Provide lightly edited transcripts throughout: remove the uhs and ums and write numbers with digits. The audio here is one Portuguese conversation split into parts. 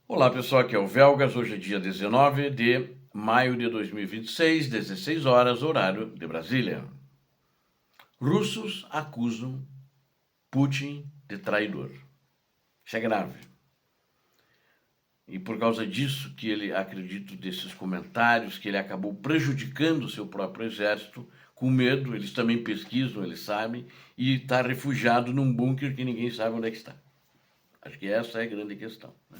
Olá pessoal, aqui é o Velgas, hoje é dia 19 de maio de 2026, 16 horas, horário de Brasília. Russos acusam Putin de traidor. Isso é grave. E por causa disso que ele, acredito desses comentários, que ele acabou prejudicando o seu próprio exército, com medo, eles também pesquisam, eles sabem, e está refugiado num bunker que ninguém sabe onde é que está. Acho que essa é a grande questão, né?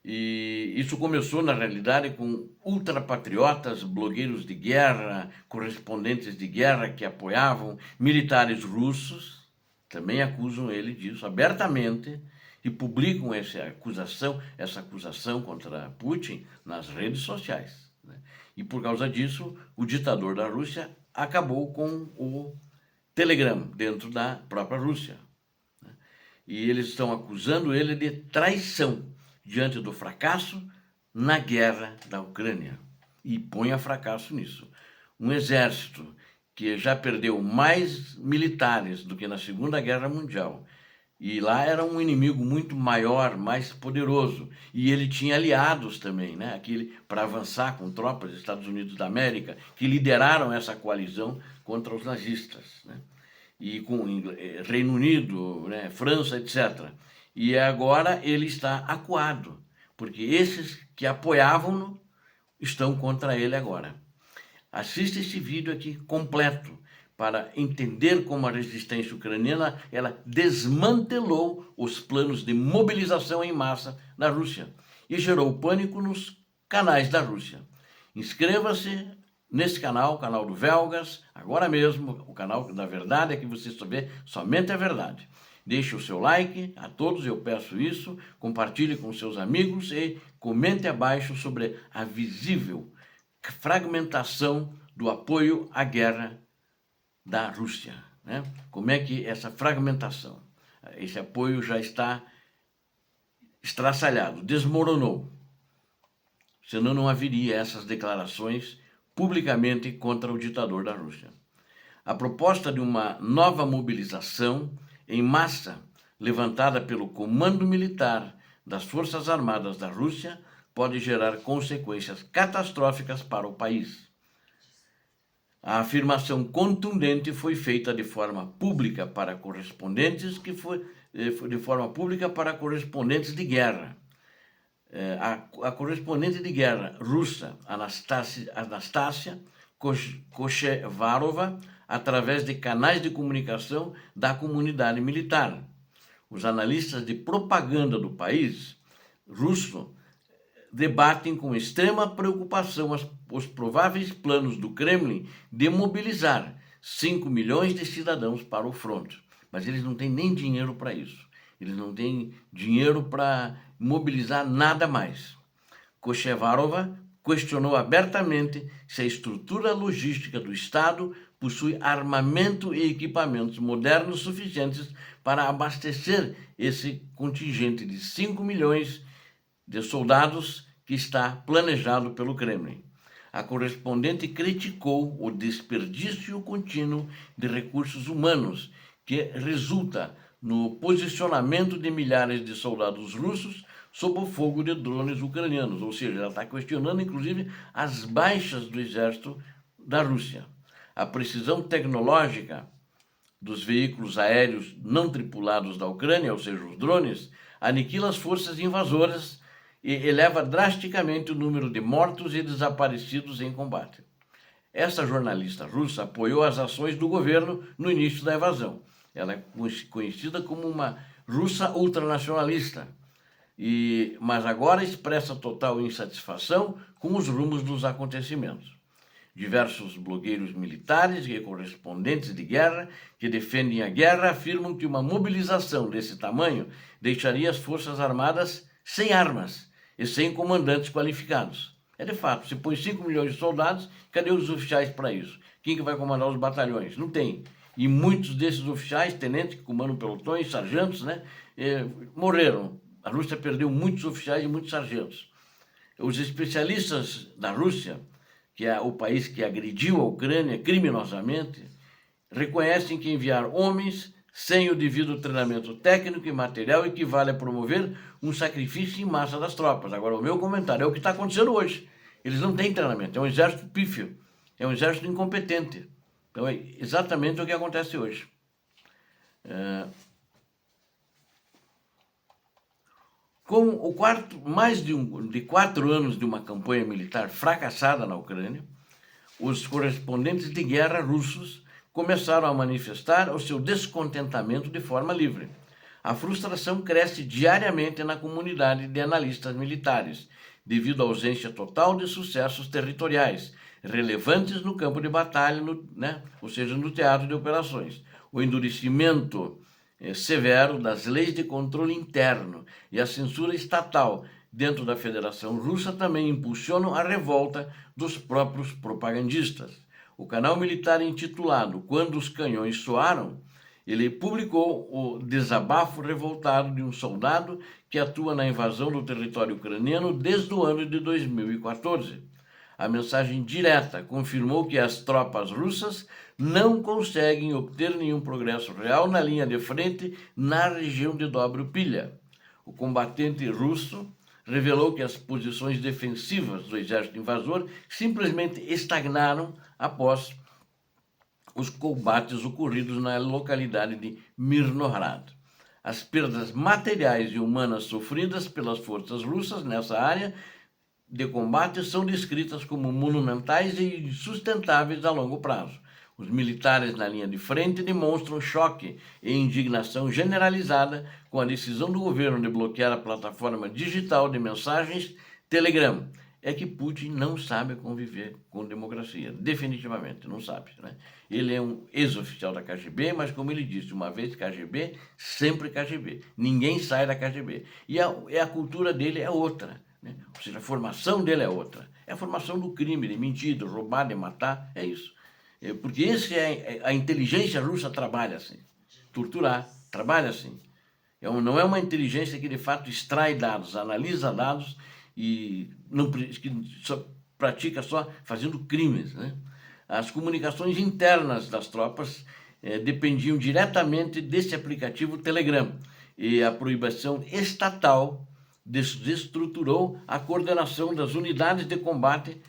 E isso começou, na realidade, com ultrapatriotas, blogueiros de guerra, correspondentes de guerra que apoiavam militares russos, também acusam ele disso abertamente e publicam essa acusação contra Putin nas redes sociais, né? E por causa disso, o ditador da Rússia acabou com o Telegram dentro da própria Rússia. E eles estão acusando ele de traição diante do fracasso na guerra da Ucrânia. E põe a fracasso nisso. Um exército que já perdeu mais militares do que na Segunda Guerra Mundial. E lá era um inimigo muito maior, mais poderoso. E ele tinha aliados também, né? Aquele para avançar com tropas dos Estados Unidos da América, que lideraram essa coalizão contra os nazistas, né? E com Reino Unido, né, França, etc. E agora ele está acuado, porque esses que apoiavam-no estão contra ele agora. Assista esse vídeo aqui completo para entender como a resistência ucraniana ela desmantelou os planos de mobilização em massa na Rússia e gerou pânico nos canais da Rússia. Inscreva-se nesse canal, o canal do Velgas, agora mesmo, o canal da verdade é que você saber somente a verdade. Deixe o seu like, a todos eu peço isso, compartilhe com seus amigos e comente abaixo sobre a visível fragmentação do apoio à guerra da Rússia, né? Como é que essa fragmentação, esse apoio já está estraçalhado, desmoronou. Senão não haveria essas declarações publicamente contra o ditador da Rússia. A proposta de uma nova mobilização em massa levantada pelo Comando Militar das Forças Armadas da Rússia pode gerar consequências catastróficas para o país. A afirmação contundente foi feita de forma pública para correspondentes de guerra. A correspondente de guerra russa Anastasia Kochevarova, através de canais de comunicação da comunidade militar. Os analistas de propaganda do país russo debatem com extrema preocupação os prováveis planos do Kremlin de mobilizar 5 milhões de cidadãos para o fronte. Mas eles não têm nem dinheiro para isso. Eles não têm dinheiro para mobilizar nada mais. Kochevarova questionou abertamente se a estrutura logística do Estado possui armamento e equipamentos modernos suficientes para abastecer esse contingente de 5 milhões de soldados que está planejado pelo Kremlin. A correspondente criticou o desperdício contínuo de recursos humanos que resulta no posicionamento de milhares de soldados russos sob o fogo de drones ucranianos, ou seja, ela está questionando inclusive as baixas do exército da Rússia. A precisão tecnológica dos veículos aéreos não tripulados da Ucrânia, ou seja, os drones, aniquila as forças invasoras e eleva drasticamente o número de mortos e desaparecidos em combate. Essa jornalista russa apoiou as ações do governo no início da invasão. Ela é conhecida como uma russa ultranacionalista, mas agora expressa total insatisfação com os rumos dos acontecimentos. Diversos blogueiros militares e correspondentes de guerra que defendem a guerra afirmam que uma mobilização desse tamanho deixaria as Forças Armadas sem armas e sem comandantes qualificados. É de fato, se põe 5 milhões de soldados, cadê os oficiais para isso? Quem que vai comandar os batalhões? Não tem. E muitos desses oficiais, tenentes que comandam pelotões, sargentos, né, morreram. A Rússia perdeu muitos oficiais e muitos sargentos. Os especialistas da Rússia, que é o país que agrediu a Ucrânia criminosamente, reconhecem que enviar homens sem o devido treinamento técnico e material, equivale a promover um sacrifício em massa das tropas. Agora, o meu comentário é o que está acontecendo hoje. Eles não têm treinamento, é um exército pífio, é um exército incompetente. Então, é exatamente o que acontece hoje. Com mais de 4 anos de uma campanha militar fracassada na Ucrânia, os correspondentes de guerra russos começaram a manifestar o seu descontentamento de forma livre. A frustração cresce diariamente na comunidade de analistas militares, devido à ausência total de sucessos territoriais relevantes no campo de batalha, ou seja, no teatro de operações. O endurecimento severo das leis de controle interno e a censura estatal dentro da Federação Russa também impulsionam a revolta dos próprios propagandistas. O canal militar intitulado Quando os Canhões Soaram, ele publicou o desabafo revoltado de um soldado que atua na invasão do território ucraniano desde o ano de 2014. A mensagem direta confirmou que as tropas russas não conseguem obter nenhum progresso real na linha de frente na região de Dobrupilha. O combatente russo revelou que as posições defensivas do exército invasor simplesmente estagnaram após os combates ocorridos na localidade de Mirnohrad. As perdas materiais e humanas sofridas pelas forças russas nessa área de combate são descritas como monumentais e insustentáveis a longo prazo. Os militares na linha de frente demonstram choque e indignação generalizada com a decisão do governo de bloquear a plataforma digital de mensagens Telegram. É que Putin não sabe conviver com democracia, definitivamente, não sabe, né? Ele é um ex-oficial da KGB, mas como ele disse, uma vez KGB, sempre KGB. Ninguém sai da KGB. E a cultura dele é outra, né? Ou seja, a formação dele é outra. É a formação do crime, de mentir, de roubar, de matar, é isso. Porque a inteligência russa trabalha assim. Torturar, trabalha assim. Não é uma inteligência que de fato extrai dados, analisa dados e que pratica só fazendo crimes, né? As comunicações internas das tropas dependiam diretamente desse aplicativo Telegram, e a proibição estatal desestruturou a coordenação das unidades de combate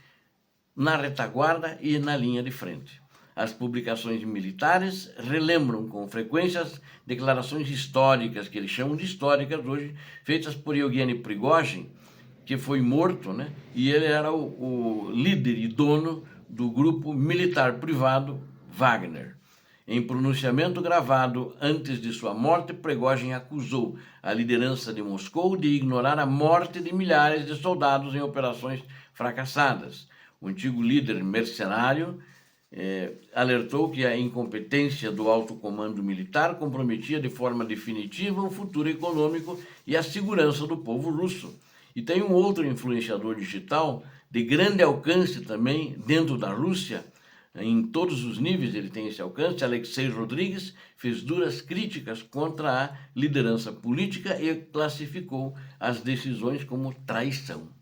na retaguarda e na linha de frente. As publicações militares relembram com frequência as declarações históricas, que eles chamam de históricas hoje, feitas por Yevgeny Prigozhin, que foi morto, né? E ele era o líder e dono do grupo militar privado Wagner. Em pronunciamento gravado antes de sua morte, Prigozhin acusou a liderança de Moscou de ignorar a morte de milhares de soldados em operações fracassadas. O antigo líder mercenário alertou que a incompetência do alto comando militar comprometia de forma definitiva o futuro econômico e a segurança do povo russo. E tem um outro influenciador digital de grande alcance também dentro da Rússia, em todos os níveis ele tem esse alcance, Alexei Rodrigues, fez duras críticas contra a liderança política e classificou as decisões como traição.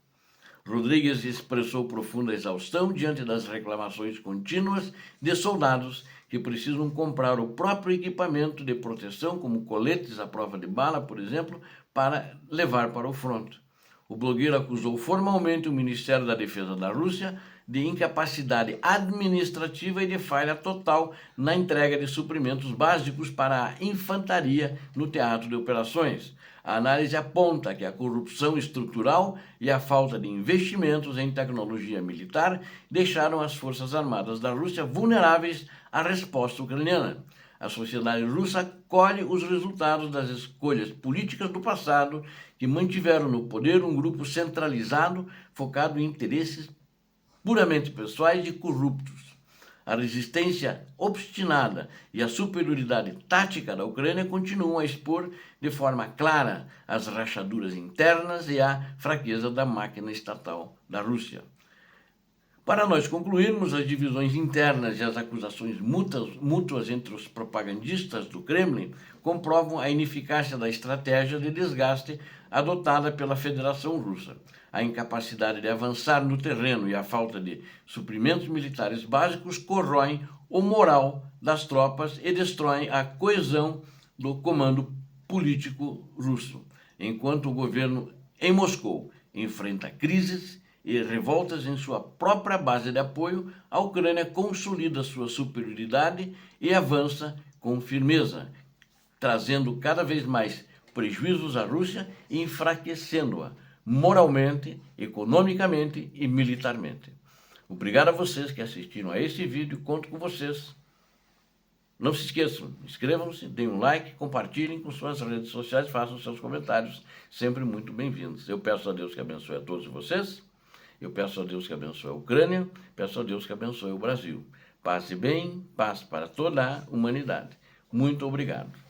Rodrigues expressou profunda exaustão diante das reclamações contínuas de soldados que precisam comprar o próprio equipamento de proteção, como coletes à prova de bala, por exemplo, para levar para o fronte. O blogueiro acusou formalmente o Ministério da Defesa da Rússia de incapacidade administrativa e de falha total na entrega de suprimentos básicos para a infantaria no teatro de operações. A análise aponta que a corrupção estrutural e a falta de investimentos em tecnologia militar deixaram as Forças Armadas da Rússia vulneráveis à resposta ucraniana. A sociedade russa colhe os resultados das escolhas políticas do passado que mantiveram no poder um grupo centralizado focado em interesses puramente pessoais e corruptos. A resistência obstinada e a superioridade tática da Ucrânia continuam a expor de forma clara as rachaduras internas e a fraqueza da máquina estatal da Rússia. Para nós concluirmos, as divisões internas e as acusações mútuas entre os propagandistas do Kremlin comprovam a ineficácia da estratégia de desgaste adotada pela Federação Russa. A incapacidade de avançar no terreno e a falta de suprimentos militares básicos corroem o moral das tropas e destroem a coesão do comando político russo, enquanto o governo em Moscou enfrenta crises e revoltas em sua própria base de apoio, a Ucrânia consolida sua superioridade e avança com firmeza, trazendo cada vez mais prejuízos à Rússia e enfraquecendo-a moralmente, economicamente e militarmente. Obrigado a vocês que assistiram a esse vídeo, conto com vocês. Não se esqueçam, inscrevam-se, deem um like, compartilhem com suas redes sociais, façam seus comentários, sempre muito bem-vindos. Eu peço a Deus que abençoe a todos vocês, eu peço a Deus que abençoe a Ucrânia, peço a Deus que abençoe o Brasil. Paz e bem, paz para toda a humanidade. Muito obrigado.